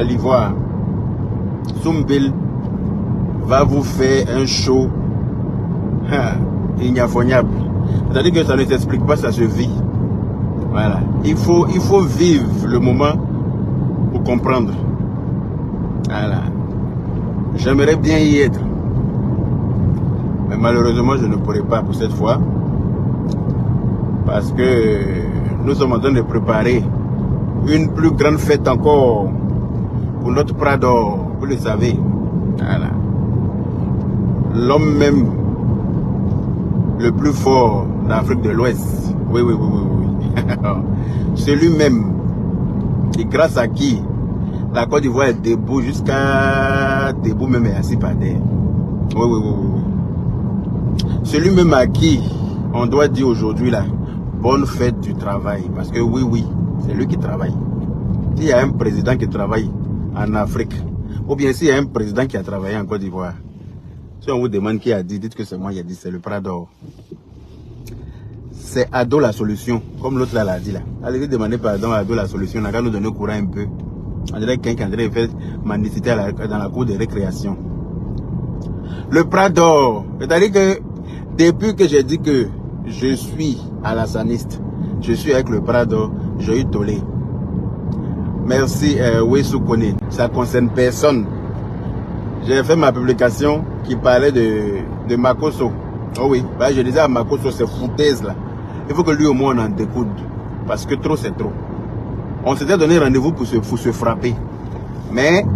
l'Ivoire, Zumbil va vous faire un show ignoble. C'est-à-dire que ça ne s'explique pas, ça se vit. Voilà. Il faut vivre le moment pour comprendre. Voilà. J'aimerais bien y être. Mais malheureusement, je ne pourrai pas pour cette fois. Parce que nous sommes en train de préparer une plus grande fête encore pour notre Prado. Vous le savez. Voilà. L'homme même le plus fort d'Afrique de l'Ouest. Oui. Celui-même, et grâce à qui la Côte d'Ivoire est debout jusqu'à debout même est assis par terre. Oui. Celui-même à qui on doit dire aujourd'hui là, bonne fête du travail. Parce que oui, c'est lui qui travaille. S'il y a un président qui travaille en Afrique, ou bien s'il y a un président qui a travaillé en Côte d'Ivoire, si on vous demande qui a dit, dites que c'est moi qui a dit, c'est le Prado. C'est Ado la solution, comme l'autre là l'a dit là. Allez demander pardon à Ado la solution, on a qu'à nous donner au courant un peu. On dirait quelqu'un qui a fait mendicité dans la cour de récréation. Le Prado, c'est-à-dire que depuis que j'ai dit que je suis alassaniste, je suis avec le Prado, j'ai eu tollé. Merci Wessou Kone, ça concerne personne. J'ai fait ma publication qui parlait de Makosso. Oh oui, bah, je disais à Makosso, c'est foutaise là. Il faut que lui au moins on en découde. Parce que trop c'est trop. On s'était donné rendez-vous pour se frapper. Mais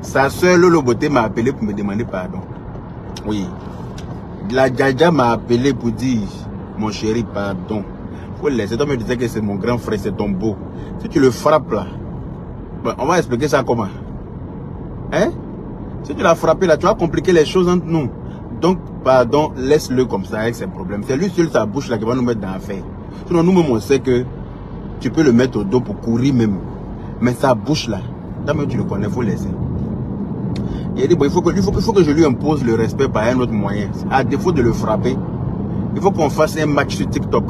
sa soeur Lolo Beauté m'a appelé pour me demander pardon. Oui. La Djadja m'a appelé pour dire, mon chéri, pardon. Faut le laisser. Toi me disais que c'est mon grand frère, c'est ton beau. Si tu le frappes là, ben, on va expliquer ça comment. Hein? Si tu l'as frappé là, tu vas compliquer les choses entre nous. Donc, pardon, laisse-le comme ça avec ses problèmes. C'est lui seul sa bouche là qui va nous mettre dans l'affaire. Sinon, nous-mêmes, on sait que tu peux le mettre au dos pour courir même. Mais sa bouche là, toi-même tu le connais, il faut laisser. Il a dit, bon, il faut que je lui impose le respect par un autre moyen. À défaut de le frapper, il faut qu'on fasse un match sur TikTok.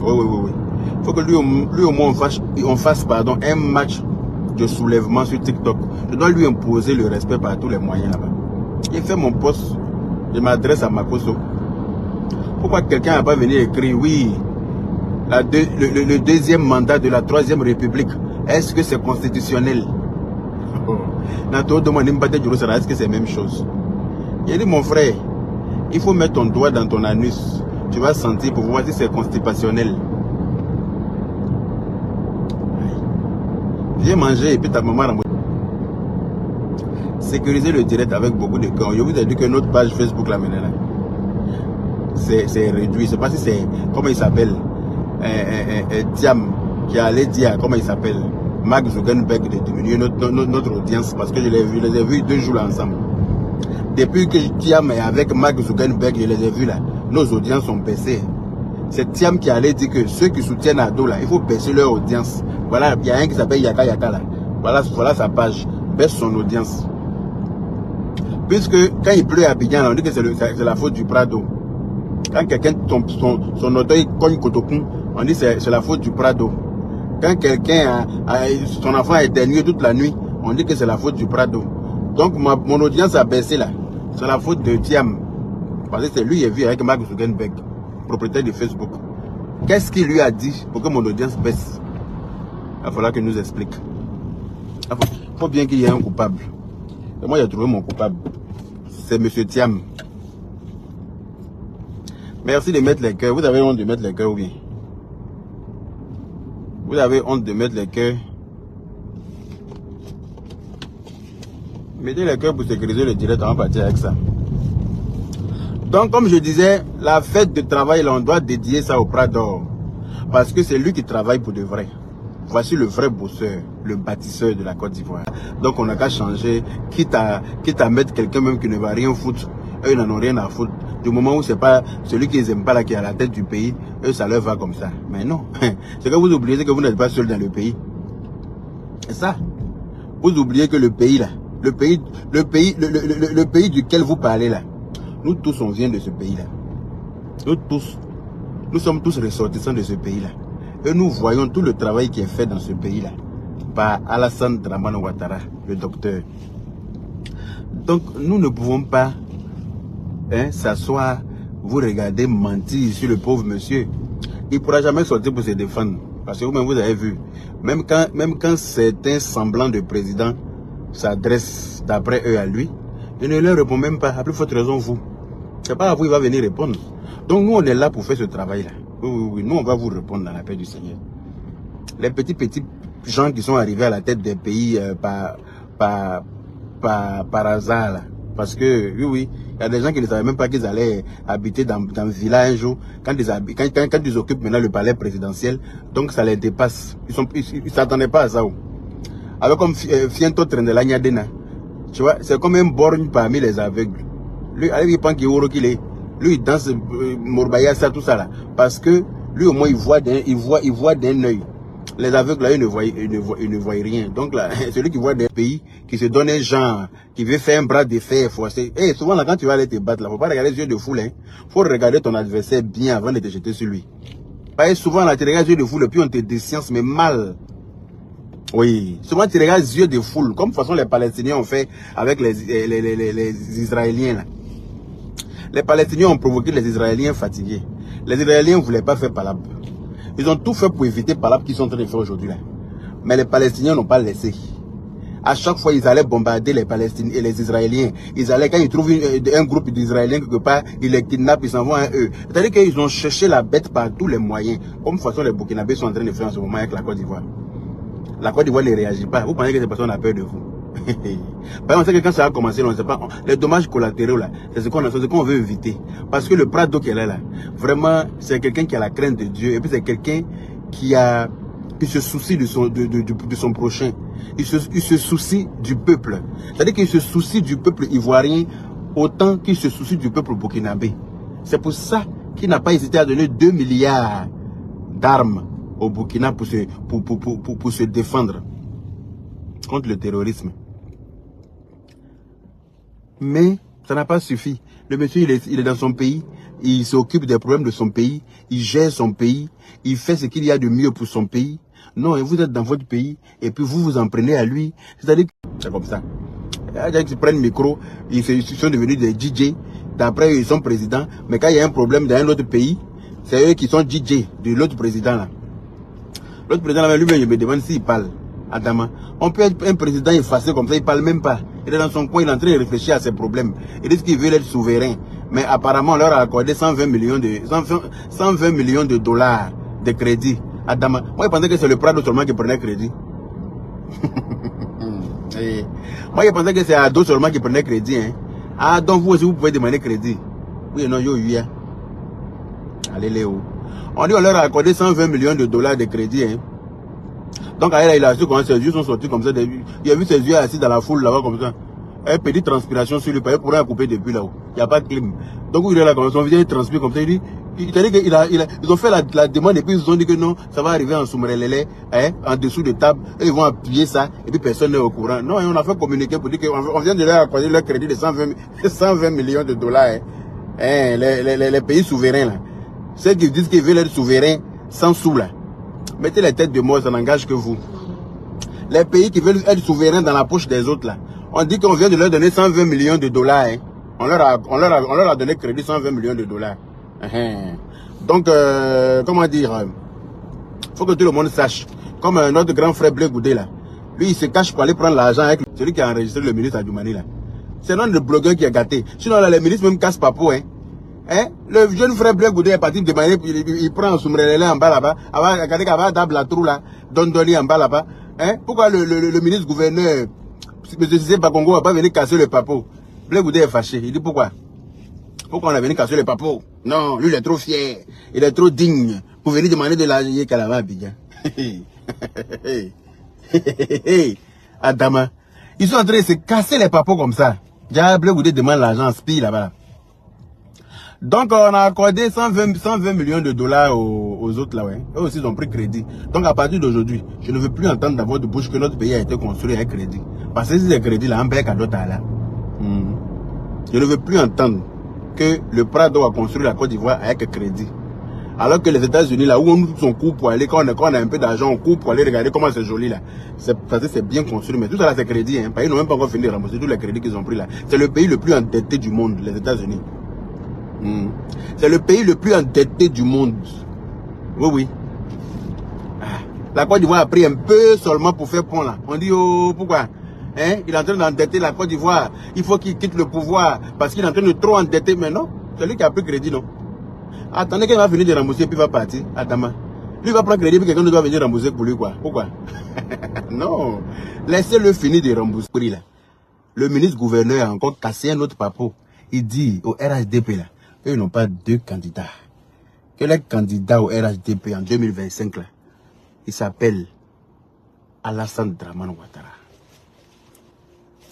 Oui. Il faut que lui au moins on fasse un match de soulèvement sur TikTok. Je dois lui imposer le respect par tous les moyens là-bas. Il fait mon poste. Je m'adresse à Makosso. Pourquoi quelqu'un n'a pas venu écrire, oui, le deuxième mandat de la 3e République, est-ce que c'est constitutionnel? Est-ce que c'est la même chose? Il a dit, mon frère, il faut mettre ton doigt dans ton anus. Tu vas sentir pour voir si c'est constitutionnel. Viens manger et puis ta maman sécuriser le direct avec beaucoup de cœur. Je vous ai dit que notre page Facebook là maintenant, c'est réduit. Je ne sais pas si c'est, comment il s'appelle, Thiam, qui allait dire, comment il s'appelle, Mark Zuckerberg de diminuer notre audience parce que je les ai vus 2 jours là ensemble. Depuis que Thiam est avec Mark Zuckerberg, je les ai vus là, nos audiences sont baissées. C'est Thiam qui allait dire que ceux qui soutiennent Ado là, il faut baisser leur audience. Voilà, il y a un qui s'appelle Yaka là. Voilà sa page, baisse son audience. Puisque quand il pleut à Abidjan, on dit que c'est la faute du Prado. Quand quelqu'un tombe, son auto il cogne Kotokun, on dit que c'est la faute du Prado. Quand quelqu'un son enfant a éternué toute la nuit, on dit que c'est la faute du Prado. Donc mon audience a baissé là. C'est la faute de Thiam. Parce que c'est lui qui est vu avec Mark Zuckerberg, propriétaire de Facebook. Qu'est-ce qu'il lui a dit pour que mon audience baisse? Il va falloir qu'il nous explique. Il faut bien qu'il y ait un coupable. Et moi j'ai trouvé mon coupable. C'est M. Thiam. Merci de mettre les cœurs. Vous avez honte de mettre les cœurs ou bien? Vous avez honte de mettre les cœurs? Mettez les cœurs pour sécuriser le direct. On va partir avec ça. Donc comme je disais, la fête de travail, là, on doit dédier ça au Prado. Parce que c'est lui qui travaille pour de vrai. Voici le vrai bosseur, le bâtisseur de la Côte d'Ivoire. Donc on n'a qu'à changer, quitte à mettre quelqu'un même qui ne va rien foutre. Eux, ils n'en ont rien à foutre. Du moment où c'est pas celui qui les aime pas là qui est à la tête du pays, eux, ça leur va comme ça. Mais non. C'est que vous oubliez que vous n'êtes pas seul dans le pays. C'est ça. Vous oubliez que le pays là, le pays duquel vous parlez là, nous tous on vient de ce pays là. Nous sommes tous ressortissants de ce pays là. Et nous voyons tout le travail qui est fait dans ce pays là. par Alassane Dramane Ouattara, le docteur. Donc, nous ne pouvons pas s'asseoir, vous regardez, mentir sur le pauvre monsieur. Il ne pourra jamais sortir pour se défendre. Parce que vous-même, vous avez vu, même quand certains semblants de présidents s'adressent d'après eux à lui, il ne leur répond même pas. À plus forte raison, vous. C'est pas à vous, il va venir répondre. Donc, nous, on est là pour faire ce travail-là. Oui, nous, on va vous répondre dans la paix du Seigneur. Les petits gens qui sont arrivés à la tête des pays par hasard, là. Parce que, oui, il y a des gens qui ne savaient même pas qu'ils allaient habiter dans un village un jour, quand ils occupent maintenant le palais présidentiel, donc ça les dépasse. Ils ne s'attendaient pas à ça. Alors comme Fiento Trendelanyadena, tu vois, c'est comme un borgne parmi les aveugles. Lui, il pense qu'il est. Lui, il danse Morbaya, ça, tout ça là. Parce que lui, au moins, il voit d'un œil. Les aveugles là, ils ne voient rien. Donc là, celui qui voit des pays, qui se donne un genre, qui veut faire un bras de fer forcé. Et souvent là, quand tu vas aller te battre là, faut pas regarder les yeux de foule. Hein. Faut regarder ton adversaire bien avant de te jeter sur lui. Parce que souvent là, tu regardes les yeux de foule, puis on te décience, mais mal. Oui, souvent tu regardes les yeux de foule, comme de toute façon les Palestiniens ont fait avec les Israéliens là. Les Palestiniens ont provoqué les Israéliens fatigués. Les Israéliens ne voulaient pas faire Palab. Ils ont tout fait pour éviter Palab qu'ils sont en train de faire aujourd'hui là. Mais les Palestiniens n'ont pas laissé. À chaque fois, ils allaient bombarder les Palestiniens et les Israéliens. Ils allaient, quand ils trouvent un groupe d'Israéliens quelque part, ils les kidnappent, ils s'en vont à eux. C'est-à-dire qu'ils ont cherché la bête par tous les moyens. Comme de toute façon les Burkinabés sont en train de faire en ce moment avec la Côte d'Ivoire. La Côte d'Ivoire ne réagit pas. Vous pensez que ces personnes ont peur de vous? Par exemple, on sait que quand ça a commencé, on ne sait pas. Les dommages collatéraux là, c'est ce qu'on veut éviter. Parce que le Prado qui est là, vraiment, c'est quelqu'un qui a la crainte de Dieu. Et puis c'est quelqu'un qui se soucie de son prochain. Il se soucie du peuple. C'est-à-dire qu'il se soucie du peuple ivoirien autant qu'il se soucie du peuple burkinabé. C'est pour ça qu'il n'a pas hésité à donner 2 milliards d'armes au Burkina pour se défendre contre le terrorisme. Mais ça n'a pas suffi. Le monsieur, il est dans son pays, il s'occupe des problèmes de son pays, il gère son pays, il fait ce qu'il y a de mieux pour son pays. Non, et vous êtes dans votre pays, et puis vous vous en prenez à lui. C'est-à-dire que c'est comme ça. Il y a des gens qui prennent le micro, ils sont devenus des DJ, d'après ils sont présidents, mais quand il y a un problème dans un autre pays, c'est eux qui sont DJ de l'autre président là. L'autre président là, lui-même, je me demande s'il parle. Adama. On peut être un président effacé comme ça, il ne parle même pas. Il est dans son coin, il est en train de réfléchir à ses problèmes. Il dit qu'il veut être souverain. Mais apparemment, on leur a accordé 120 millions de dollars de crédit. Adama. Moi, je pensais que c'est le Prado seulement qui prenait crédit. Moi, je pensais que c'est Ado seulement qui prenait crédit. Hein. Ah, donc vous aussi, vous pouvez demander crédit. Oui, non, allez, Léo. On dit qu'on leur a accordé 120 millions de dollars de crédit. Hein. Donc, il a su comment ses yeux sont sortis comme ça. Il a vu ses yeux assis dans la foule là-bas comme ça. Un petite transpiration sur lui, il pourrait couper depuis là-haut. Il n'y a pas de clim. Donc, il est là comme ça, son visage transpire comme ça. Ils ont fait la demande et puis ils ont dit que non, ça va arriver en Soumrelele, en dessous de table. Et ils vont appuyer ça et puis personne n'est au courant. Non, on a fait communiquer pour dire qu'on vient de leur accorder leur crédit de 120 millions de dollars. Les pays souverains là. Ceux qui disent qu'ils veulent être souverains sans sous là. Mettez les têtes de mort, ça n'engage que vous. Les pays qui veulent être souverains dans la poche des autres là. On dit qu'on vient de leur donner 120 millions de dollars. Hein. On leur a donné crédit 120 millions de dollars. Donc, comment dire, faut que tout le monde sache. Comme notre grand frère Blé Goudé là. Lui, il se cache pour aller prendre l'argent avec celui qui a enregistré le ministre Adjoumani là. C'est non le blogueur qui a gâté. Sinon là, les ministres même cassent pas pour, hein. Le jeune frère Blé Goudé est parti demander, il prend Soumrelele en bas là-bas, avant d'able la trou là, Dondoli en bas là-bas. Pourquoi le ministre gouverneur, M. Cissé Bakongo, va pas venir casser le papo? Blé Goudé est fâché. Il dit pourquoi? Pourquoi on a venu casser le papo? Non, lui il est trop fier, il est trop digne pour venir demander de l'argent Kalama Abidjan. Adama, ils sont en train de se casser les papos comme ça. Déjà, Blé Goudé demande l'argent, spi là-bas. Donc, on a accordé 120 millions de dollars aux autres là, ouais. Eux aussi, ils ont pris crédit. Donc, à partir d'aujourd'hui, je ne veux plus entendre dans votre bouche que notre pays a été construit avec crédit. Parce que si c'est crédit là, un bec à d'autres là. Je ne veux plus entendre que le Prado a construit la Côte d'Ivoire avec crédit. Alors que les États-Unis, là où on ouvre son cours pour aller, quand on a un peu d'argent, on court pour aller regarder comment c'est joli là. C'est bien construit, mais tout ça là c'est crédit. Hein. Ils n'ont même pas encore fini de rembourser tous les crédits qu'ils ont pris là. C'est le pays le plus endetté du monde, les États-Unis. C'est le pays le plus endetté du monde. Oui, oui. La Côte d'Ivoire a pris un peu seulement pour faire pont là. On dit, oh, pourquoi? Hein? Il est en train d'endetter la Côte d'Ivoire. Il faut qu'il quitte le pouvoir parce qu'il est en train de trop endetter. Mais non, c'est lui qui a pris crédit, non? Attendez qu'il va finir de rembourser puis il va partir. Attends. Lui va prendre crédit puis quelqu'un doit venir rembourser pour lui, quoi. Pourquoi? Non. Laissez-le finir de rembourser. Là. Le ministre-gouverneur a encore cassé un autre papeau. Il dit au RHDP, là, eux, ils n'ont pas deux candidats. Que les candidats au RHDP en 2025, là, il s'appelle Alassane Dramane Ouattara.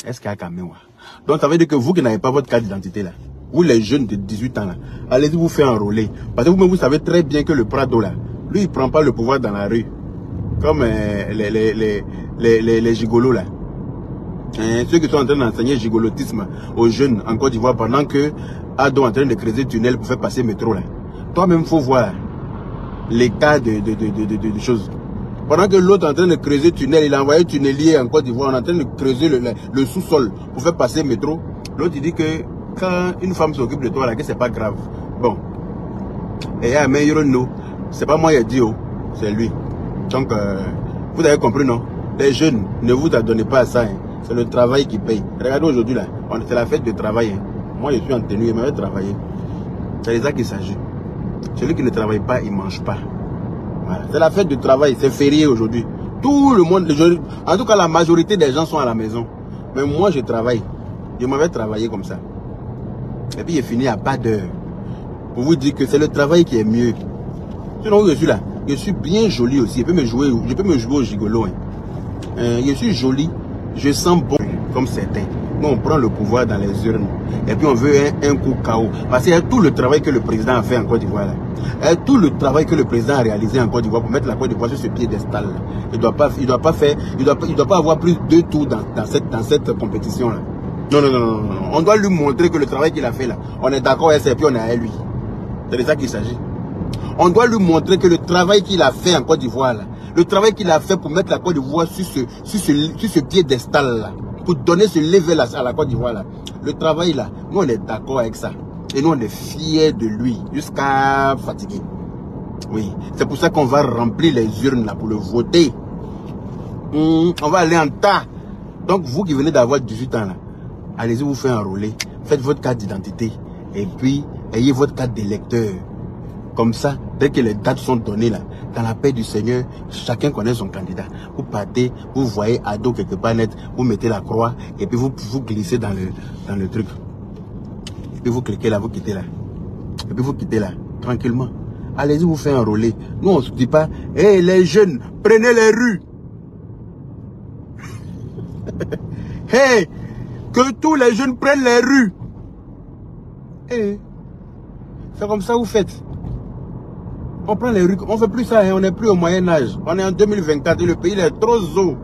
Est-ce qu'il y a Kamewa? Donc ça veut dire que vous qui n'avez pas votre carte d'identité là, vous les jeunes de 18 ans là, allez-y vous faire enrôler. Parce que vous savez très bien que le Prado là, lui il ne prend pas le pouvoir dans la rue. Comme les gigolos là. Ceux qui sont en train d'enseigner le gigolotisme aux jeunes en Côte d'Ivoire pendant que Ado est en train de creuser tunnel pour faire passer le métro là. Toi-même, il faut voir les cas de choses. Pendant que l'autre est en train de creuser tunnel, il a envoyé tunnelier en Côte d'Ivoire, on est en train de creuser le sous-sol pour faire passer le métro. L'autre il dit que quand une femme s'occupe de toi là, que c'est pas grave. Bon. Et mais c'est pas moi qui ai dit, oh, c'est lui. Donc, vous avez compris, non? Les jeunes, ne vous adonnez pas à ça. Hein. C'est le travail qui paye. Regardez aujourd'hui là, c'est la fête de travail. Hein. Moi, je suis en tenue, je vais travailler. C'est de ça qu'il s'agit. Celui qui ne travaille pas, il ne mange pas. Voilà. C'est la fête de travail, c'est férié aujourd'hui. Tout le monde, en tout cas la majorité des gens sont à la maison. Mais moi je travaille. Je m'avais travaillé comme ça. Et puis j'ai fini à pas d'heure. Pour vous dire que c'est le travail qui est mieux. Sinon je suis là. Je suis bien joli aussi. Je peux me jouer au gigolo. Hein. Je suis joli. Je sens bon comme certains. Nous on prend le pouvoir dans les urnes. Et puis on veut un coup KO. Parce qu'il y a tout le travail que le président a fait en Côte d'Ivoire. Tout le travail que le président a réalisé en Côte d'Ivoire pour mettre la Côte d'Ivoire sur ce piédestal. Il doit pas avoir plus de tours dans cette compétition là. Non. On doit lui montrer que le travail qu'il a fait là, on est d'accord et puis on est à lui. C'est de ça qu'il s'agit. On doit lui montrer que le travail qu'il a fait en Côte d'Ivoire là, le travail qu'il a fait pour mettre la Côte d'Ivoire sur ce piédestal là, pour donner ce level à la Côte d'Ivoire là. Le travail là, nous on est d'accord avec ça. Et nous on est fiers de lui, jusqu'à fatiguer. Oui, c'est pour ça qu'on va remplir les urnes là pour le voter. On va aller en tas. Donc vous qui venez d'avoir 18 ans là, allez-y vous faire enrôler. Faites votre carte d'identité. Et puis, ayez votre carte d'électeur. Comme ça, dès que les dates sont données là, dans la paix du Seigneur, chacun connaît son candidat. Vous partez, vous voyez Ado quelque part net, vous mettez la croix et puis vous glissez dans le truc. Et puis vous cliquez là, vous quittez là. Et puis vous quittez là, tranquillement. Allez-y vous faire enrôler. Nous on ne se dit pas, hé les jeunes, prenez les rues. Hé, que tous les jeunes prennent les rues. Hey, c'est comme ça vous faites. On prend les rues, on fait plus ça, hein, on n'est plus au Moyen-Âge. On est en 2024 et le pays est trop zo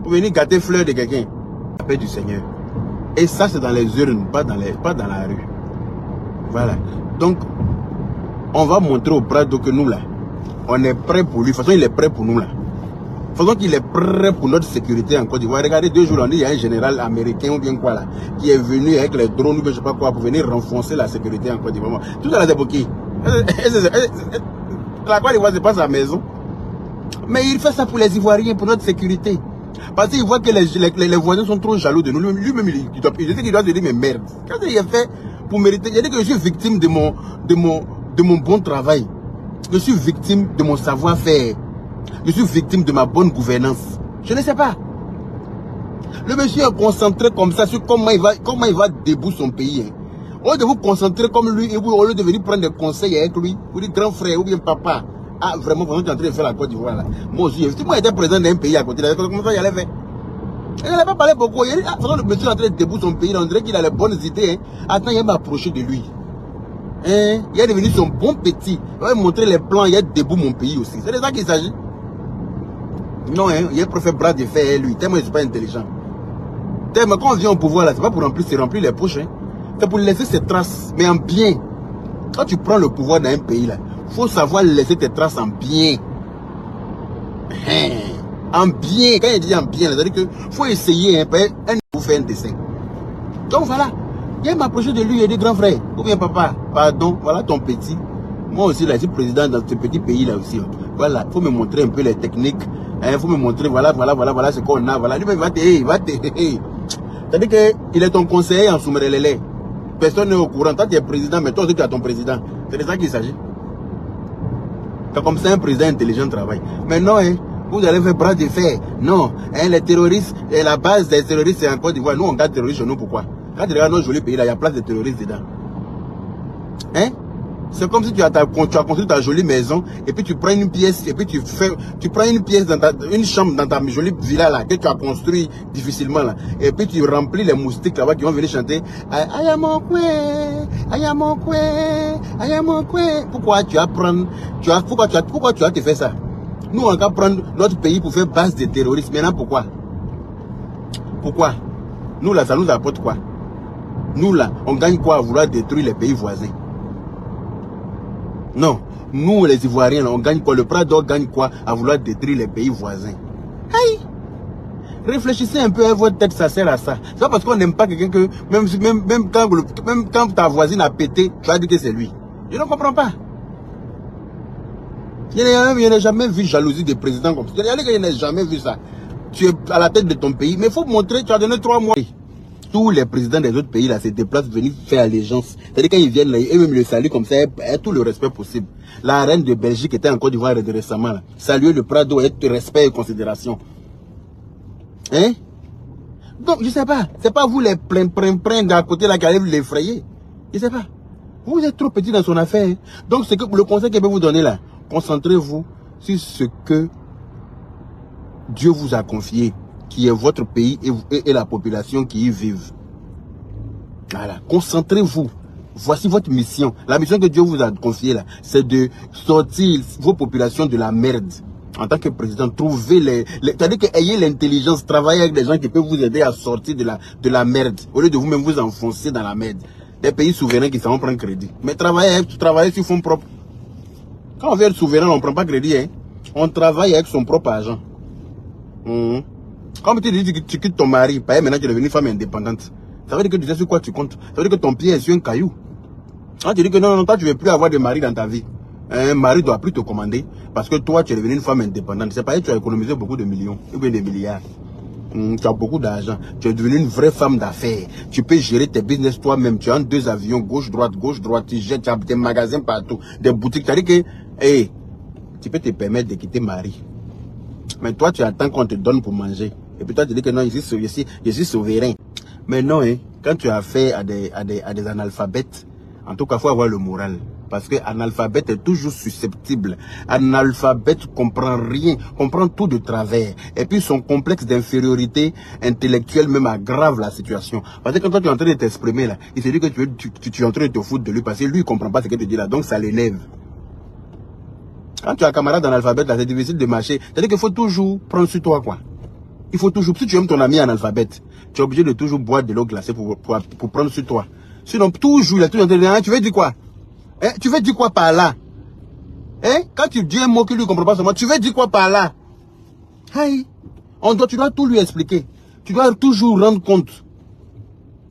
pour venir gâter fleurs de quelqu'un. La paix du Seigneur. Et ça, c'est dans les urnes, pas dans la rue. Voilà. Donc, on va montrer au Prado que nous, là, on est prêt pour lui. De toute façon, il est prêt pour nous, là. De toute façon, qu'il est prêt pour notre sécurité en Côte d'Ivoire. Regardez, 2 jours, on dit, il y a un général américain ou bien quoi, là, qui est venu avec les drones ou je sais pas quoi, pour venir renforcer la sécurité en Côte d'Ivoire. Tout ça, là, c'est pour qui? La Côte d'Ivoire, c'est pas sa maison. Mais il fait ça pour les Ivoiriens, pour notre sécurité. Parce qu'il voit que les voisins sont trop jaloux de nous. Lui-même, il doit se dire, mais merde. Qu'est-ce qu'il a fait pour mériter? Il a dit que je suis victime de mon bon travail. Je suis victime de mon savoir-faire. Je suis victime de ma bonne gouvernance. Je ne sais pas. Le monsieur est concentré comme ça sur comment il va debout son pays. Hein. Au lieu de vous concentrer comme lui et vous, au lieu de venir prendre des conseils avec lui, vous dites grand frère ou bien papa. Ah, vraiment, vous êtes en train de faire la Côte d'Ivoire là. Moi aussi, si moi j'étais président d'un pays à côté, comment ça il allait faire? Il n'allait pas parler beaucoup. Il a dit, ah, le monsieur est en train de debout son pays, on dirait qu'il a les bonnes idées. Hein. Attends, il va m'approcher de lui. Hein? Il est devenu son bon petit. Il va montrer les plans, il est debout mon pays aussi. C'est de ça qu'il s'agit. Non, hein, il préfère bras de fer, lui. Tellement il n'est pas intelligent. Tellement quand on vient au pouvoir là, c'est pas pour remplir les poches. Hein. C'est pour laisser ses traces, mais en bien. Quand tu prends le pouvoir dans un pays là, faut savoir laisser tes traces en bien. En bien, quand il dit en bien, c'est-à-dire qu'il faut essayer, vous faire un dessin. Donc voilà, il m'approcher de lui et dit grand frère, ou bien papa, pardon, voilà ton petit. Moi aussi, là, je suis président dans ce petit pays-là aussi. Voilà, il faut me montrer un peu les techniques. Il faut me montrer, voilà ce qu'on a. Voilà, lui, il va te. C'est-à-dire qu'il est ton conseiller en Soumerelele. Personne n'est au courant. Toi, tu es président, mais toi aussi, tu as ton président. C'est de ça qu'il s'agit. Comme ça, un président intelligent travaille. Mais non, vous allez faire bras de fer. Non, les terroristes, et la base des terroristes, c'est en Côte d'Ivoire. Nous, on garde terroristes chez nous, pourquoi? Quand tu regardes nos jolis pays, là, il y a place de terroristes dedans. C'est comme si tu as construit ta jolie maison, et puis tu prends une pièce, et puis tu prends une pièce une chambre dans ta jolie villa là, que tu as construit difficilement là, et puis tu remplis les moustiques là-bas qui vont venir chanter Ayamokwe, Ayamokwe, Ayamokwe. Pourquoi tu vas prendre, pourquoi tu vas te faire ça? Nous on va prendre notre pays pour faire base de terroristes. Maintenant pourquoi? Pourquoi? Nous là, ça nous apporte quoi? Nous là, on gagne quoi à vouloir détruire les pays voisins? Non, nous les Ivoiriens, là, on gagne quoi? Le Prado gagne quoi à vouloir détruire les pays voisins? Aïe! Réfléchissez un peu à votre tête, ça sert à ça. C'est pas parce qu'on n'aime pas quelqu'un que, même quand ta voisine a pété, tu vas dire que c'est lui. Je ne comprends pas. Il n'y a jamais vu jalousie des présidents comme ça. Il n'y a jamais vu ça. Tu es à la tête de ton pays, mais il faut montrer, tu as donné 3 mois. Tous les présidents des autres pays là se déplacent venir faire allégeance. C'est-à-dire quand ils viennent là, eux-mêmes le saluent comme ça, avec tout le respect possible. La reine de Belgique était en Côte d'Ivoire récemment là. Saluer le Prado avec respect et considération. Donc je sais pas, c'est pas vous les plein d'à côté là qui allez l'effrayer. Je sais pas. Vous êtes trop petit dans son affaire. Donc c'est que le conseil que je peux vous donner là, concentrez-vous sur ce que Dieu vous a confié, qui est votre pays et la population qui y vivent. Voilà, concentrez-vous. Voici votre mission. La mission que Dieu vous a confiée là, c'est de sortir vos populations de la merde. En tant que président, trouvez c'est-à-dire que ayez l'intelligence, travaillez avec des gens qui peuvent vous aider à sortir de la merde, au lieu de vous-même vous enfoncer dans la merde. Des pays souverains qui savent prendre crédit. Mais travaillez sur fonds propres. Quand on veut être souverain, on ne prend pas crédit. On travaille avec son propre argent. Comme tu dis que tu quittes ton mari, maintenant tu es devenue femme indépendante. Ça veut dire que tu sais sur quoi tu comptes. Ça veut dire que ton pied est sur un caillou. Quand tu dis que non, toi tu ne veux plus avoir de mari dans ta vie. Un mari ne doit plus te commander parce que toi tu es devenue une femme indépendante. C'est pareil, tu as économisé beaucoup de millions, ou bien des milliards. Tu as beaucoup d'argent. Tu es devenue une vraie femme d'affaires. Tu peux gérer tes business toi-même. Tu as 2 avions, gauche, droite. Tu jettes, tu as des magasins partout, des boutiques. C'est-à-dire que, tu peux te permettre de quitter mari. Mais toi, tu attends qu'on te donne pour manger. Et puis toi, tu dis que non, je suis souverain. Mais non, quand tu as affaire à des analphabètes, en tout cas, il faut avoir le moral. Parce qu'un analphabète est toujours susceptible. Un analphabète comprend rien, comprend tout de travers. Et puis son complexe d'infériorité intellectuelle même aggrave la situation. Parce que quand toi tu es en train de t'exprimer là, il se dit que tu es en train de te foutre de lui parce que lui il ne comprend pas ce qu'il te dit là. Donc ça l'énerve. Quand tu as un camarade analphabète là, c'est difficile de marcher. C'est-à-dire qu'il faut toujours prendre sur toi quoi. Il faut toujours, si tu aimes ton ami analphabète, tu es obligé de toujours boire de l'eau glacée pour prendre sur toi. Sinon toujours, il est toujours en train de dire, tu veux dire quoi? Tu veux dire quoi par là? Quand tu dis un mot qui lui ne comprend pas seulement, tu veux dire quoi par là? Tu dois tout lui expliquer. Tu dois toujours rendre compte.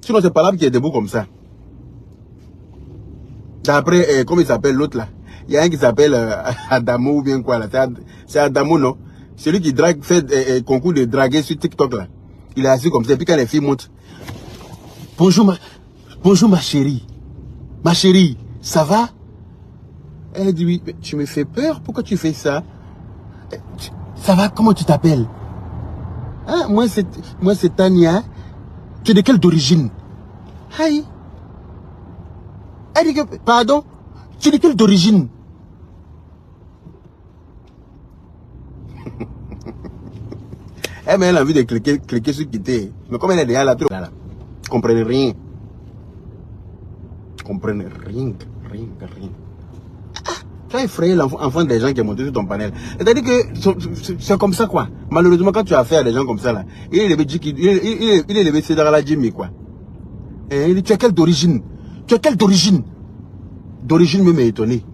Sinon, c'est pas là qui est debout comme ça. Après, comment il s'appelle l'autre là? Il y a un qui s'appelle Adamo ou bien quoi là. C'est Adamo, non? Celui qui fait concours de draguer sur TikTok là. Il est assis comme ça. Et puis quand les filles montent. Bonjour ma chérie. Ma chérie. Ça va? Elle dit oui, tu me fais peur, pourquoi tu fais ça? Ça va, comment tu t'appelles? Moi c'est Tania. Tu es de quelle d'origine? Elle dit que, pardon? Tu es de quelle d'origine? Mais elle a envie de cliquer sur quitter. Mais comme elle est déjà là, comprenez rien. Comprenez rien. Tu as effrayé l'enfant des gens qui est monté sur ton panel. C'est-à-dire que c'est comme ça quoi. Malheureusement quand tu as affaire à des gens comme ça là, il est levé c'est dans la Jimmy quoi. Et il dit tu es quelle d'origine? Tu es quelle d'origine? D'origine même est étonné.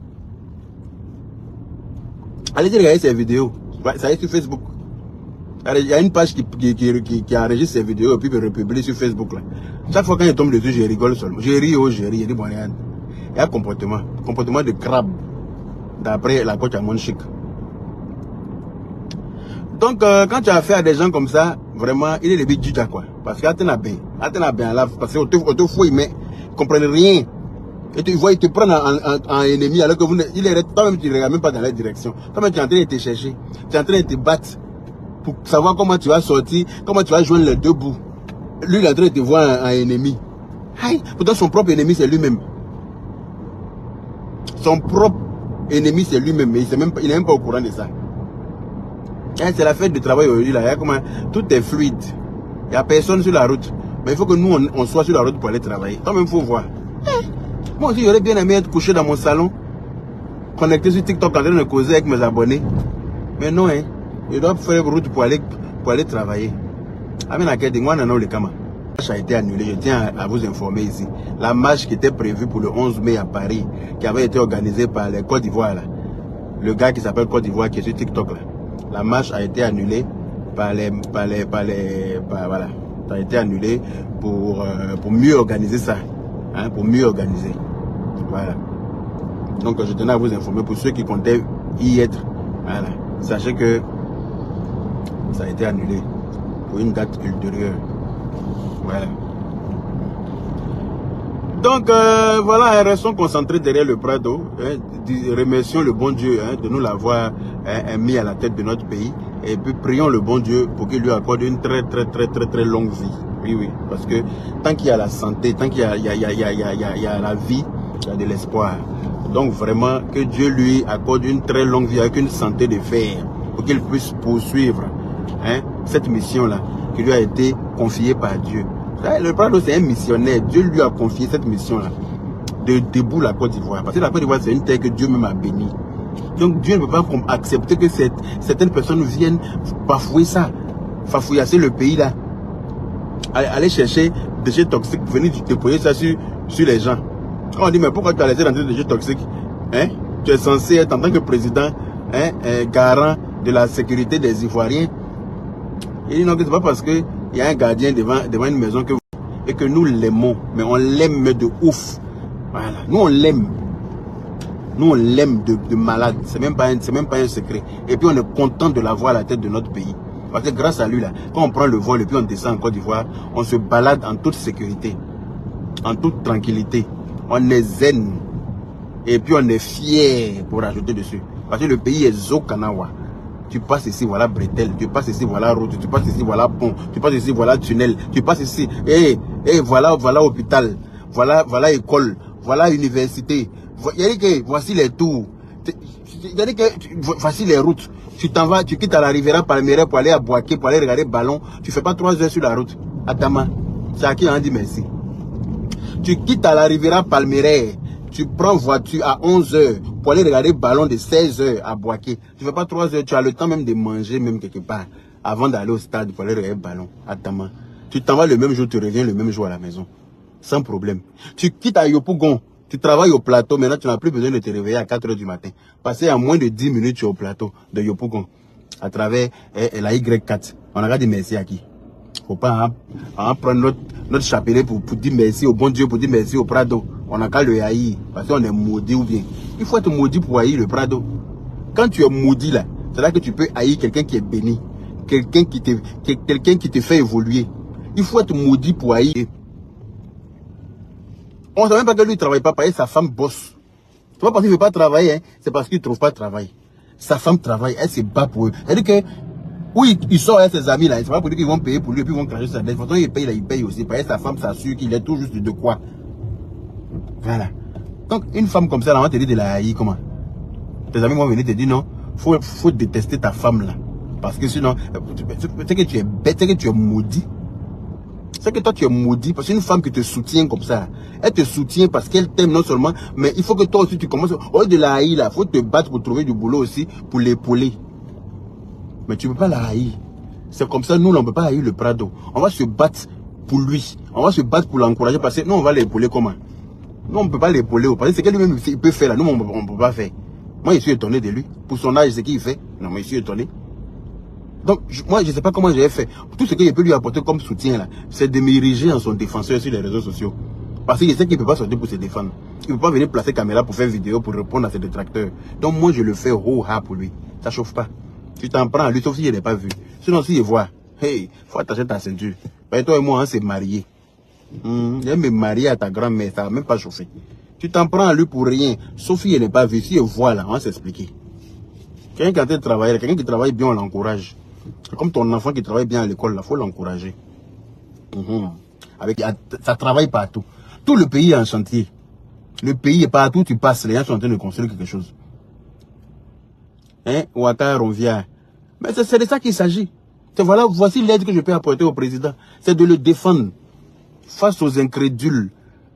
Allez regarder ses vidéos. Ça est sur Facebook. Il y a une page qui enregistre ses vidéos et puis republie sur Facebook. Là. Chaque fois quand je tombe dessus, je rigole seulement. Je ris, je dis bon, rien. Il y a un comportement de crabe. D'après la coach à Monchic. Donc, quand tu as affaire à des gens comme ça, vraiment, il est le big juge quoi. Parce qu'il y a bien là, parce que faut mais ils comprennent rien. Et tu vois, ils te prennent en ennemi alors que toi-même tu ne regardes même pas dans la direction. Toi-même tu es en train de te chercher. Tu es en train de te battre pour savoir comment tu vas sortir, comment tu vas joindre les deux bouts. Lui, il est en train de te voir en ennemi. Aïe, pourtant son propre ennemi, c'est lui-même. Son propre ennemi, c'est lui-même, mais il n'est même pas au courant de ça. C'est la fête de travail aujourd'hui, là. Tout est fluide. Il n'y a personne sur la route. Mais il faut que nous, on soit sur la route pour aller travailler. Toi-même, il faut voir. Moi aussi, j'aurais bien aimé être couché dans mon salon, connecté sur TikTok, en train de causer avec mes abonnés. Mais non, hein. Je dois faire route pour aller travailler. Amen à quel moi, non, le Kama. La marche a été annulée. Je tiens à vous informer ici. La marche qui était prévue pour le 11 mai à Paris, qui avait été organisée par les Côte d'Ivoire, là. Le gars qui s'appelle Côte d'Ivoire, qui est sur TikTok, là. La marche a été annulée voilà. Ça a été annulé pour mieux organiser ça. Hein, pour mieux organiser. Voilà. Donc je tenais à vous informer pour ceux qui comptaient y être. Voilà. Sachez que ça a été annulé pour une date ultérieure. Voilà. Donc voilà, restons concentrés derrière le Prado. Hein, remercions le bon Dieu de nous l'avoir mis à la tête de notre pays. Et puis prions le bon Dieu pour qu'il lui accorde une très longue vie. Oui, oui. Parce que tant qu'il y a la santé, tant qu'il y a la vie, il y a de l'espoir. Donc vraiment, que Dieu lui accorde une très longue vie avec une santé de fer. Pour qu'il puisse poursuivre cette mission-là qui lui a été confiée par Dieu. Le Prado, c'est un missionnaire. Dieu lui a confié cette mission-là de debout la Côte d'Ivoire. Parce que la Côte d'Ivoire, c'est une terre que Dieu même a bénie. Donc Dieu ne peut pas accepter que certaines personnes viennent bafouer ça, fafouillasser le pays là. Aller chercher des déchets toxiques, venir déposer ça sur les gens. Quand on dit, mais pourquoi tu as laissé rentrer des déchets toxiques? Tu es censé être en tant que président garant de la sécurité des Ivoiriens. Il dit non, que c'est pas parce qu'il y a un gardien devant une maison et que nous l'aimons, mais on l'aime de ouf. Voilà, nous on l'aime. Nous on l'aime de malade, c'est même pas un secret. Et puis on est content de l'avoir à la tête de notre pays. Parce que grâce à lui là, quand on prend le vol et puis on descend en Côte d'Ivoire, on se balade en toute sécurité, en toute tranquillité. On est zen. Et puis on est fier pour rajouter dessus. Parce que le pays est Zokanawa. Tu passes ici, voilà bretelle. Tu passes ici, voilà route. Tu passes ici, voilà pont. Tu passes ici, voilà tunnel. Tu passes ici, voilà hôpital. Voilà école. Voilà université. Voici les tours. Voici les routes. Tu t'en vas, tu quittes à la Riviera Palmeraie pour aller à Boaké, pour aller regarder ballon. Tu fais pas 3 heures sur la route. Atama, c'est à qui on dit merci. Tu quittes à la Riviera Palmeraie. Tu prends voiture à 11 heures pour aller regarder ballon de 16 heures à Boaké. Tu fais pas 3 heures, tu as le temps même de manger même quelque part avant d'aller au stade pour aller regarder ballon. Atama, tu t'en vas le même jour, tu reviens le même jour à la maison. Sans problème. Tu quittes à Yopougon. Tu travailles au plateau, maintenant tu n'as plus besoin de te réveiller à 4 heures du matin. Passer en moins de 10 minutes tu es au plateau de Yopougon. À travers la Y4. On a dit merci à qui? Faut pas prendre notre chapelet pour dire merci au bon Dieu, pour dire merci au Prado. On n'a qu'à le haïr. Parce qu'on est maudit ou bien. Il faut être maudit pour haïr le Prado. Quand tu es maudit là, c'est là que tu peux haïr quelqu'un qui est béni. Quelqu'un qui te fait évoluer. Il faut être maudit pour haïr. On ne sait même pas que lui ne travaille pas, parce que sa femme bosse. C'est pas parce qu'il ne veut pas travailler, c'est parce qu'il ne trouve pas de travail. Sa femme travaille, elle se bat pour eux. C'est-à-dire que, oui, il sort avec ses amis là, c'est pas pour dire qu'ils vont payer pour lui, et puis ils vont cracher sa dette. De toute façon, il paye là, il paye aussi, parce que sa femme s'assure qu'il est tout juste de quoi. Voilà. Donc, une femme comme ça, là, on va te dire de la haïr, comment? Tes amis vont venir te dire non, faut détester ta femme là. Parce que sinon, c'est que tu es bête, c'est que tu es maudit. C'est que toi tu es maudit parce qu'une femme qui te soutient comme ça, elle te soutient parce qu'elle t'aime non seulement, mais il faut que toi aussi tu commences, au lieu de la haïr là, il faut te battre pour trouver du boulot aussi, pour l'épauler. Mais tu ne peux pas la haïr. C'est comme ça, nous on ne peut pas haïr le Prado. On va se battre pour lui, on va se battre pour l'encourager parce que nous on va l'épauler comment? Nous on ne peut pas l'épauler, parce que c'est qu'elle lui-même il peut faire là, nous on ne peut pas faire. Moi, je suis étonné de lui. Pour son âge, ce qu'il fait. Non, mais je suis étonné. Donc, moi, je ne sais pas comment j'ai fait. Tout ce que je peux lui apporter comme soutien, là, c'est de m'ériger en son défenseur sur les réseaux sociaux. Parce que je sais qu'il ne peut pas sortir pour se défendre. Il ne peut pas venir placer caméra pour faire vidéo, pour répondre à ses détracteurs. Donc, moi, je le fais haut-ha pour lui. Ça ne chauffe pas. Tu t'en prends à lui, sauf si il n'est pas vu. Sinon, s'il voit, hey, faut attacher ta ceinture. Ben, toi et moi, on s'est mariés. Il aime me marier à ta grand-mère, ça ne va même pas chauffer. Tu t'en prends à lui pour rien, sauf si il n'est pas vu. Si il voit là, on va s'expliquer. Quelqu'un qui a été travailler, quelqu'un qui travaille bien, on l'encourage. C'est comme ton enfant qui travaille bien à l'école, il faut l'encourager. Ça travaille partout. Tout le pays est en chantier. Le pays est partout, tu passes, les gens sont en train de construire quelque chose. Hein, Ouattara, on vient. Mais c'est de ça qu'il s'agit. Voilà, voici l'aide que je peux apporter au président. C'est de le défendre face aux incrédules,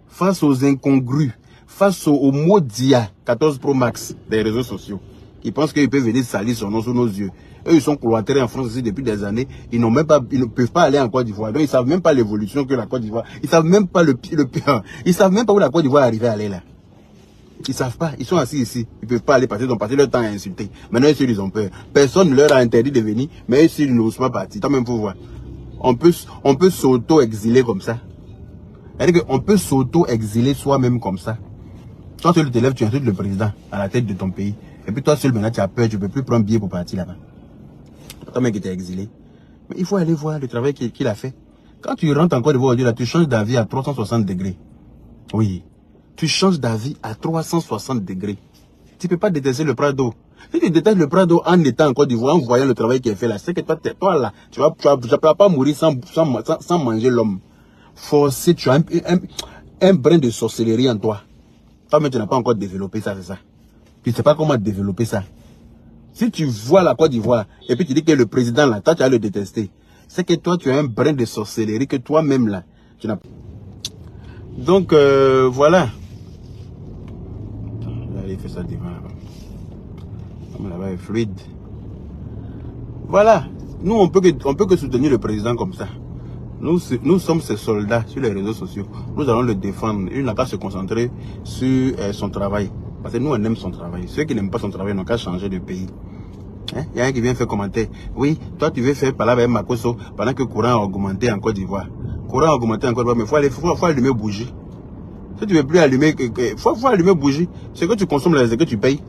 face aux incongrus, face aux maudits 14 Pro Max des réseaux sociaux. Qui pensent qu'ils peuvent venir salir son nom sous nos yeux. Eux, ils sont cloîtrés en France aussi depuis des années. Ils ne peuvent pas aller en Côte d'Ivoire. Donc, ils ne savent même pas l'évolution que la Côte d'Ivoire. Ils ne savent même pas ils savent même pas où la Côte d'Ivoire est arrivée à aller là. Ils ne savent pas. Ils sont assis ici. Ils ne peuvent pas aller parce qu'ils ont passé leur temps à insulter. Maintenant, ils ont peur. Personne ne leur a interdit de venir. Mais eux, ils n'osent pas partir. Toi-même, il faut voir. On peut s'auto-exiler comme ça. C'est-à-dire qu'on peut s'auto-exiler soi-même comme ça. Toi, tu te lèves, tu insultes le président à la tête de ton pays. Et puis toi seul, maintenant, tu as peur, tu ne peux plus prendre billet pour partir là-bas. Toi, mec, qui t'es exilé. Mais il faut aller voir le travail qu'il a fait. Quand tu rentres en Côte d'Ivoire, là, tu changes d'avis à 360 degrés. Oui. Tu changes d'avis à 360 degrés. Tu ne peux pas détester le Prado. Si tu détestes le Prado en étant en Côte d'Ivoire, en voyant le travail qu'il a fait là, c'est que toi là, tu ne vas pas mourir sans manger l'homme. Forcé, tu as un brin de sorcellerie en toi. Toi-même, tu n'as pas encore développé ça, c'est ça. Tu ne sais pas comment développer ça. Si tu vois la Côte d'Ivoire et puis tu dis que le président là, toi tu vas le détester. C'est que toi tu as un brin de sorcellerie que toi-même là, tu n'as pas. Donc voilà. Allez, fais ça devant là-bas. Là-bas est fluide. Voilà. Nous on peut que soutenir le président comme ça. Nous sommes ses soldats sur les réseaux sociaux. Nous allons le défendre. Il n'a qu'à se concentrer sur son travail. Parce que nous, on aime son travail. Ceux qui n'aiment pas son travail n'ont qu'à changer de pays. Il y a un qui vient faire commenter. Oui, toi, tu veux faire par là avec Makoso pendant que le courant a augmenté en Côte d'Ivoire. Courant a augmenté en Côte d'Ivoire, mais il faut allumer bougie. Si tu ne veux plus allumer, faut allumer bougie. Ce que tu consommes, c'est ce que tu payes.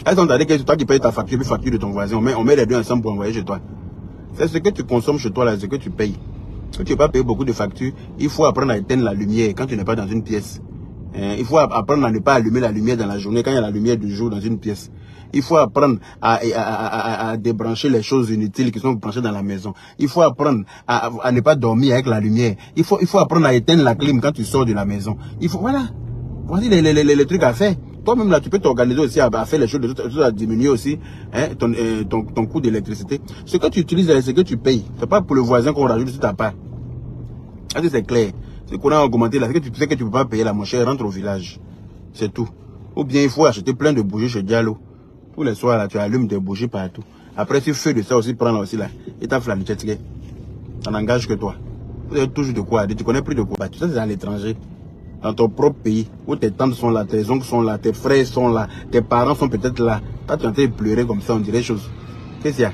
Elles ont dit que c'est toi qui payes ta facture, puis facture de ton voisin. On met les deux ensemble pour envoyer chez toi. C'est ce que tu consommes chez toi, là, ce que tu payes. Si tu ne veux pas payer beaucoup de factures, il faut apprendre à éteindre la lumière quand tu n'es pas dans une pièce. Il faut apprendre à ne pas allumer la lumière dans la journée quand il y a la lumière du jour dans une pièce. Il faut apprendre à débrancher les choses inutiles qui sont branchées dans la maison. Il faut apprendre à ne pas dormir avec la lumière. Il faut apprendre à éteindre la clim quand tu sors de la maison. Voilà. Voici les trucs à faire. Toi-même là, tu peux t'organiser aussi à faire les choses, à diminuer aussi ton coût d'électricité. Ce que tu utilises, c'est ce que tu payes. C'est pas pour le voisin qu'on rajoute sur ta part. C'est clair. Ce qu'on a augmenté là, c'est que tu sais que tu ne peux pas payer la moins chère, rentre au village. C'est tout. Ou bien il faut acheter plein de bougies chez Diallo. Tous les soirs là, tu allumes des bougies partout. Après, tu fais de ça aussi, prends là aussi là. Et t'as fait la tchèque. Ça n'engage que toi. Vous avez toujours de quoi dire. Tu connais plus de quoi. Tu sais, c'est à l'étranger. Dans ton propre pays, où tes tantes sont là, tes oncles sont là, tes frères sont là, tes parents sont peut-être là. Toi, tu es en train de pleurer comme ça, on dirait chose. Qu'est-ce qu'il y a?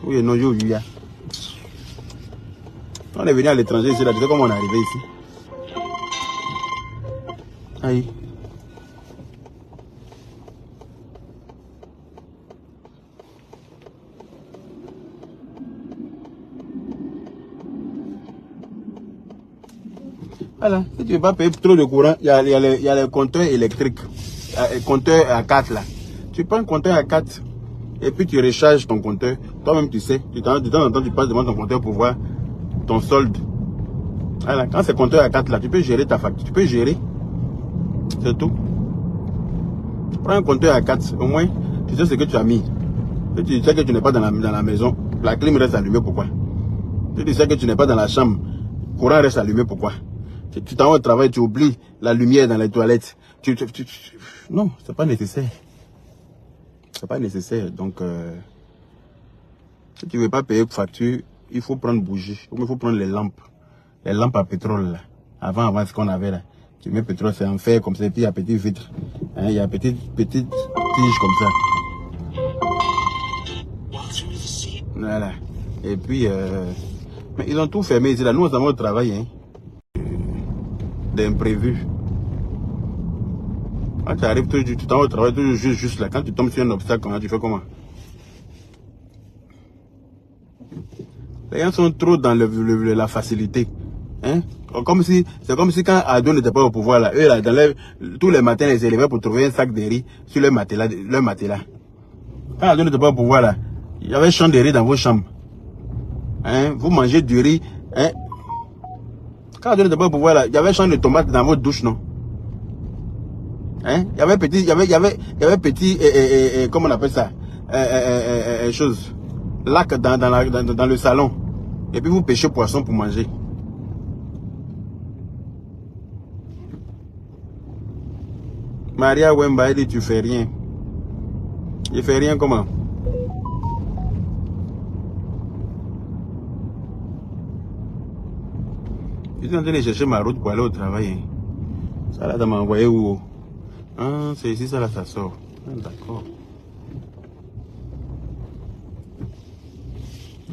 Oui, non, yo, ya. On est venu à l'étranger ici, là, tu sais comment on est arrivé ici. Aïe. Voilà, si tu ne veux pas payer trop de courant, il y a les compteurs électriques, les compteurs à 4 là. Tu prends un compteur à 4 et puis tu recharges ton compteur. Toi-même tu sais, de temps en temps tu passes devant ton compteur pour voir ton solde. Voilà, quand c'est compteur à 4 là, tu peux gérer ta facture, tu peux gérer. C'est tout. Tu prends un compteur à 4, au moins tu sais ce que tu as mis. Si tu sais que tu n'es pas dans la maison, la clim reste allumée, pourquoi? Si tu sais que tu n'es pas dans la chambre, le courant reste allumé, pourquoi? Tu t'en vas au travail, tu oublies la lumière dans les toilettes. Non, c'est pas nécessaire. C'est pas nécessaire. Donc, si tu veux pas payer facture, il faut prendre bougie. Il faut prendre les lampes. Les lampes à pétrole, là. Avant ce qu'on avait là. Tu mets pétrole, c'est en fer comme ça, et puis il y a petite vitre. Hein, il y a petite tige comme ça. Voilà. Et puis, mais ils ont tout fermé ici. Là, nous, on avons au travail. Hein. D'imprévu. Quand tu arrives, tu t'en vas au travail, toujours juste là. Quand tu tombes sur un obstacle, tu fais comment? Les gens sont trop dans la facilité. Hein? C'est comme si quand Ado n'était pas au pouvoir, là, eux, là, tous les matins, ils s'élevaient pour trouver un sac de riz sur leur matelas. Quand Ado n'était pas au pouvoir, là, il y avait un champ de riz dans vos chambres. Hein? Vous mangez du riz. Hein? Quand Ado n'était pas au pouvoir, là, il y avait un champ de tomates dans votre douche, non? Hein? Il y avait petit, comment on appelle ça? Chose. Lac dans le salon. Et puis vous pêchez poisson pour manger. Maria Wemba, elle dit tu fais rien. Il fait rien comment? Je suis en train de chercher ma route pour aller au travail. Ça là, m'a envoyé où? Ah, c'est ici, ça là, ça sort. Ah, d'accord.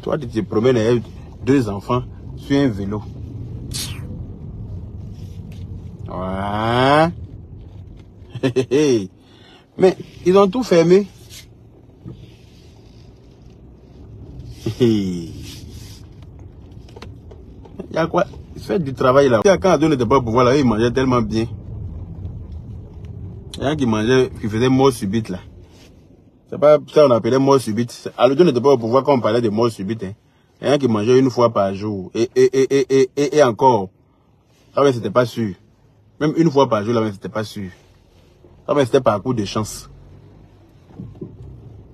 Toi, tu te promènes avec 2 enfants sur un vélo. Ouais. Mais ils ont tout fermé. Il y a quoi? Ils font du travail là. Quand Ado n'était pas au pouvoir là, ils mangeaient tellement bien. Il y a qui mangeaient, qui faisaient mort subite là. C'est pas ça on appelait mort subite. Ado n'était pas au pouvoir quand on parlait de mort subite. Hein. Il y a qui mangeaient 1 fois par jour. Et encore. Ça mais c'était pas sûr. Même 1 fois par jour là, mais c'était pas sûr. Ça mais c'était par coup de chance.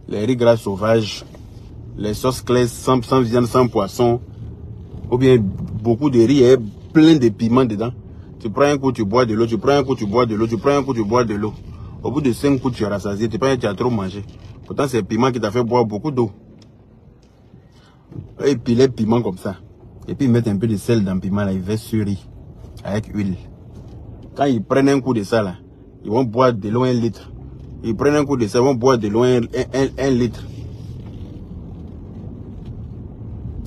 Les riz gras sauvages, les sauces claires sans viande, sans poisson, ou bien beaucoup de riz et plein de piments dedans. Tu prends un coup, tu bois de l'eau, tu prends un coup, tu bois de l'eau, tu prends un coup, tu bois de l'eau. Au bout de 5 coups, tu es rassasié, tu as trop mangé. Pourtant, c'est le piment qui t'a fait boire beaucoup d'eau. Et puis les piments comme ça. Et puis ils mettent un peu de sel dans le piment, là, ils versent sur riz avec huile. Quand ils prennent un coup de ça, là, ils vont boire de l'eau 1 litre. Ils prennent un coup de ça, ils vont boire de l'eau 1 litre.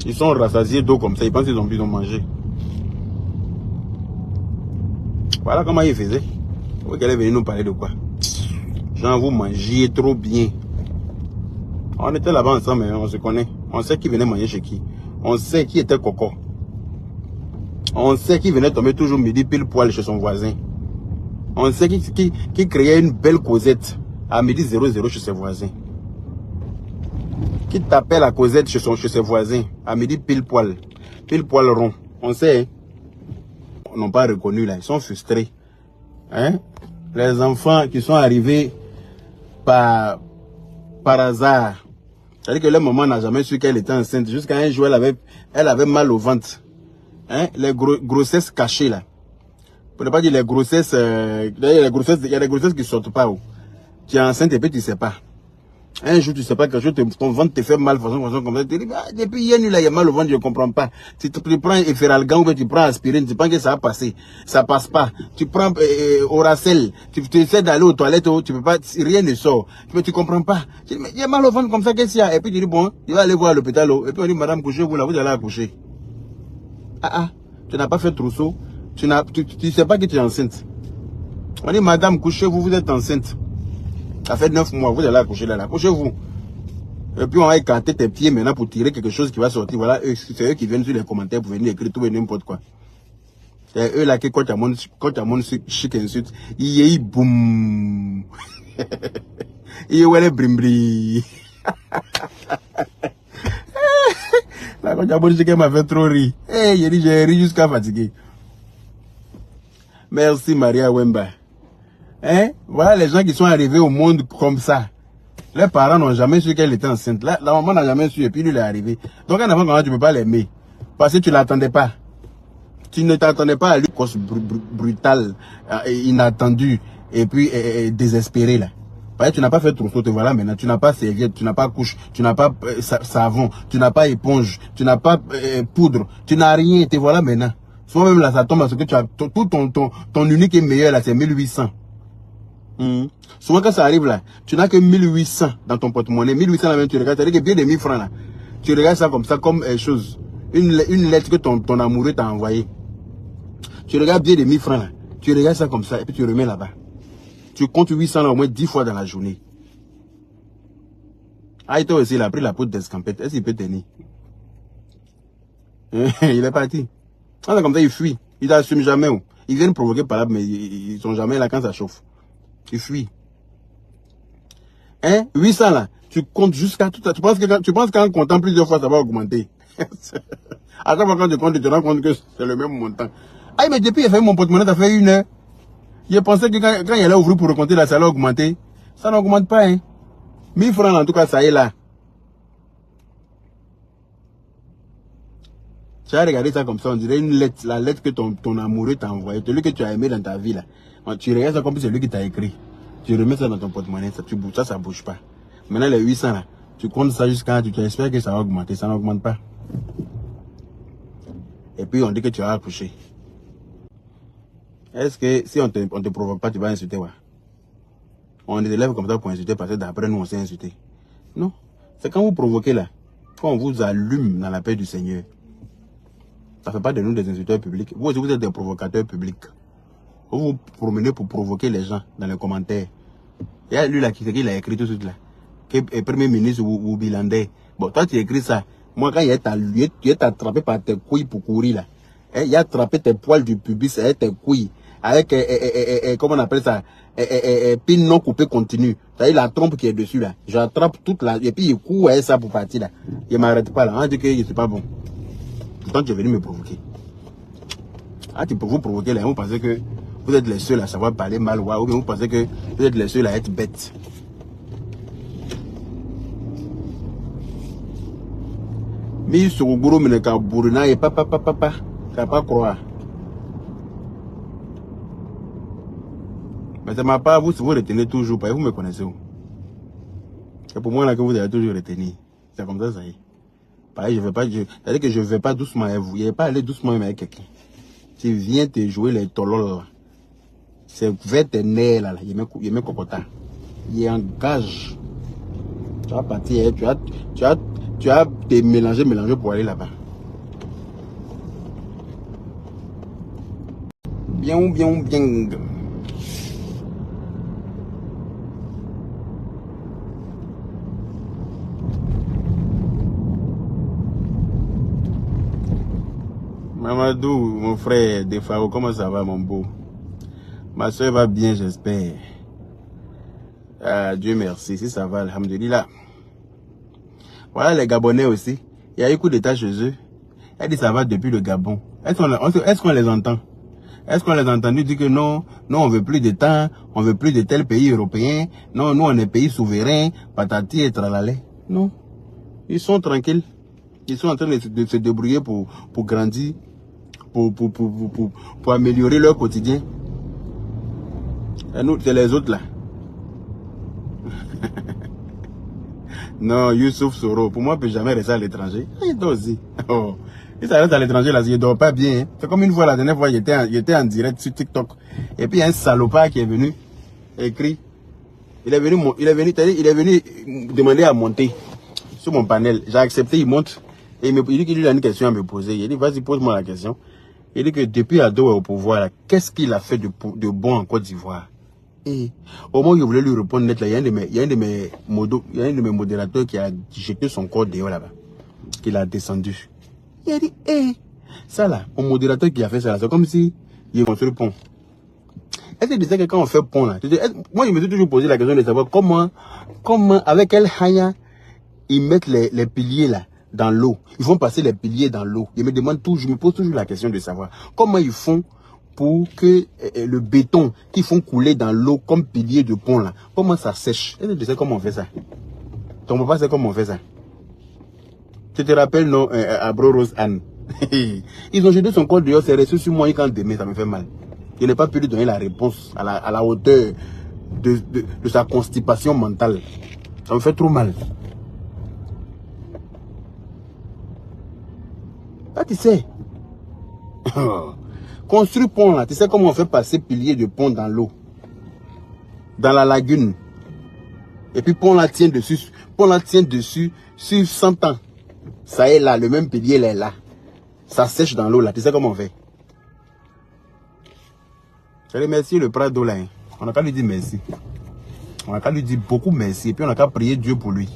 Ils sont rassasiés d'eau comme ça, ils pensent qu'ils ont pu manger. Voilà comment ils faisaient. Vous qu'elle est venue nous parler de quoi? Genre, vous mangiez trop bien. On était là-bas ensemble, mais on se connaît. On sait qui venait manger chez qui. On sait qui était coco. On sait qui venait tomber toujours midi pile poil chez son voisin. On sait qui créait une belle causette à midi 00 chez ses voisins. Qui tapait la causette chez ses voisins à midi pile poil rond. On sait, hein? Ils n'ont pas reconnu là, ils sont frustrés. Hein? Les enfants qui sont arrivés par hasard. C'est-à-dire que leur maman n'a jamais su qu'elle était enceinte. Jusqu'à un jour, elle avait mal au ventre. Hein? Les grossesses cachées là. Pour ne pas dire les grossesses, il y a des grossesses qui ne sortent pas. Tu es enceinte et puis tu ne sais pas. Un jour, tu ne sais pas quelque chose, ton ventre te fait mal, façon comme ça. Tu dis, bah, depuis hier nuit, là, il y a mal au ventre, je ne comprends pas. Tu prends Efferalgan ou tu prends aspirine, tu penses que ça va passer. Ça ne passe pas. Tu prends Oracel, tu essaies d'aller aux toilettes, tu peux pas, rien ne sort. Mais tu ne comprends pas. Tu dis, mais il y a mal au ventre comme ça, qu'est-ce qu'il y a? Et puis tu dis, bon, il va aller voir à l'hôpital. Et puis on dit, madame, couchez-vous là, vous allez accoucher. Tu n'as pas fait trousseau. Tu ne sais pas que tu es enceinte. On dit, madame, couchez-vous, vous êtes enceinte. Ça fait 9 mois, vous allez accoucher là, couchez-vous. Et puis on va écarter tes pieds maintenant pour tirer quelque chose qui va sortir. Voilà, c'est eux qui viennent sur les commentaires pour venir écrire tout et n'importe quoi. C'est eux là qui, quand tu as mon chic insulte, il y a boum. Il y a ouais brimbri. Là, quand tu as mon chic, elle m'a fait trop rire. Hey, j'ai ri jusqu'à fatiguer. Merci Maria Wemba. Hein? Voilà les gens qui sont arrivés au monde comme ça. Les parents n'ont jamais su qu'elle était enceinte. La maman n'a jamais su et puis lui il est arrivé. Donc un enfant comme ça, tu ne peux pas l'aimer. Parce que tu ne l'attendais pas. Tu ne t'attendais pas à lui. Cause brutale, inattendue et puis désespérée là. Parce que tu n'as pas fait trousseau, te voilà maintenant. Tu n'as pas serviette, tu n'as pas couche, tu n'as pas savon, tu n'as pas éponge, tu n'as pas poudre, tu n'as rien, te voilà maintenant. Souvent même là, ça tombe parce que tu as tout ton unique et meilleur là, c'est 1800. Souvent quand ça arrive là, tu n'as que 1800 dans ton porte-monnaie. 1800 là même, tu regardes, c'est-à-dire que bien de 1000 francs là. Tu regardes ça comme ça, comme chose. Une lettre que ton amoureux t'a envoyée. Tu regardes bien de 1000 francs là. Tu regardes ça comme ça et puis tu remets là-bas. Tu comptes 800 là au moins 10 fois dans la journée. Ah, il aussi, il a pris la poudre d'escampette. Est-ce qu'il peut tenir? Il est parti. Ah, comme ça, il fuit. Il n'assume jamais. Ils viennent provoquer par là, mais ils sont jamais là quand ça chauffe. Il fuit. Hein? 800 là. Tu comptes jusqu'à tout ça. Tu penses qu'en comptant plusieurs fois, ça va augmenter. À chaque fois quand tu comptes, tu te rends compte que c'est le même montant. Ah, mais depuis, il a fait mon porte-monnaie, ça fait 1 heure. J'ai pensé que quand il allait ouvrir pour recompter là, ça allait augmenter. Ça n'augmente pas, hein. 1000 francs, en tout cas, ça est là. Tu as regardé ça comme ça, on dirait une lettre, la lettre que ton amoureux t'a envoyée, celui que tu as aimé dans ta vie là. Tu regardes ça comme si c'est lui qui t'a écrit. Tu remets ça dans ton porte-monnaie, ça bouge pas. Maintenant les 800 là, tu comptes ça jusqu'à, tu espères que ça va augmenter, ça n'augmente pas. Et puis on dit que tu vas accoucher. Est-ce que si on te provoque pas, tu vas insulter, ouais? On est élève comme ça pour insulter parce que d'après nous on s'est insulté. Non, c'est quand vous provoquez là, quand on vous allume dans la paix du Seigneur. Ça ne fait pas de nous des insulteurs publics. Vous aussi, vous êtes des provocateurs publics. Vous vous promenez pour provoquer les gens dans les commentaires. Il y a lui là qui a écrit tout de suite là. Qui est Premier ministre ou Bilandais. Bon, toi tu écris ça. Moi, quand il est attrapé par tes couilles pour courir là. Il a attrapé tes poils du pubis avec tes couilles. Avec, comment on appelle ça? Pin non coupé continu. C'est-à-dire la trompe qui est dessus là. J'attrape toute la. Et puis il court avec ça pour partir là. Il ne m'arrête pas là. On dit que c'est pas bon. Pourtant, tu es venu me provoquer. Ah, vous provoquez là, vous pensez que vous êtes les seuls à savoir parler mal, ou bien vous pensez que vous êtes les seuls à être bêtes. Mais sur le gros, mais quand bourrina et papa, t'as pas croire. Mais ça m'a pas, vous retenez toujours, vous me connaissez. C'est pour moi là que vous avez toujours retenu. C'est comme ça y est. Pareil, c'est-à-dire que je ne vais pas doucement avec vous. Il n'y a pas aller doucement avec quelqu'un. Tu viens te jouer les tolol là. C'est vers tes nerfs là. Il met cocota. Il engage. Tu vas partir, tu as te mélanger pour aller là-bas. Bien. Mamadou, mon frère, Defao, comment ça va mon beau? Ma soeur va bien, j'espère. Ah, Dieu merci, si ça va, alhamdulillah. Voilà les Gabonais aussi. Il y a eu coup d'état chez eux. Elle dit ça va depuis le Gabon. Est-ce qu'on les entend? Est-ce qu'on les a entendus dire que non, on veut plus de temps, on veut plus de tel pays européen, non, nous on est pays souverain, patati et tralalé. Non. Ils sont tranquilles. Ils sont en train de se débrouiller pour grandir. Pour améliorer leur quotidien. Et nous, c'est les autres là. Non, Youssouf Soro, pour moi, il ne peut jamais rester à l'étranger. Il dort aussi. Oh. Il s'arrête à l'étranger, là, il ne dort pas bien. Hein. C'est comme une fois, la dernière fois, il était en direct sur TikTok. Et puis, il y a un salopard qui est venu, écrit. Il est venu demander à monter sur mon panel. J'ai accepté, il monte. Et il dit qu'il a une question à me poser. Il dit, vas-y, pose-moi la question. Il dit que depuis Ado est au pouvoir, qu'est-ce qu'il a fait de bon en Côte d'Ivoire? Et au moment où je voulais lui répondre net, là, il y a un de mes modérateurs qui a jeté son corps dehors là-bas. Qu'il a descendu. Il a dit, ça là, mon modérateur qui a fait ça là, c'est comme si il a construit le pont. Est-ce que tu sais que quand on fait pont là, moi je me suis toujours posé la question de savoir comment avec quel haya ils mettent les piliers là dans l'eau. Ils font passer les piliers dans l'eau. Je me pose toujours la question de savoir comment ils font pour que le béton qu'ils font couler dans l'eau comme pilier de pont là, comment ça sèche. Est-ce que tu sais comment on fait ça? Ton papa sait comment on fait ça? Tu te rappelles non, Abro Rose Anne? Ils ont jeté son corps dehors, c'est resté sur moi quand demain, ça me fait mal. Je n'ai pas pu lui donner la réponse à la hauteur de sa constipation mentale. Ça me fait trop mal. Ah, tu sais, Construis pont là. Tu sais comment on fait passer pilier de pont dans l'eau? Dans la lagune. Et puis pont là tient dessus. Pont là tient dessus sur 100 ans. Ça est là, le même pilier là est là. Ça sèche dans l'eau là. Tu sais comment on fait? Je remercie le Prado là. Hein. On n'a qu'à lui dire merci. On n'a qu'à lui dire beaucoup merci. Et puis on n'a qu'à prier Dieu pour lui.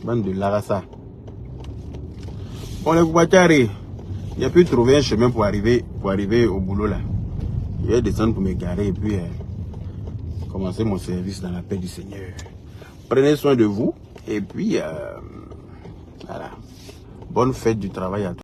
Bande de Larassa. On est Koubakaré. Il a pu trouver un chemin pour arriver au boulot là. Je vais descendre pour me garer et puis commencer mon service dans la paix du Seigneur. Prenez soin de vous et puis voilà. Bonne fête du travail à tous.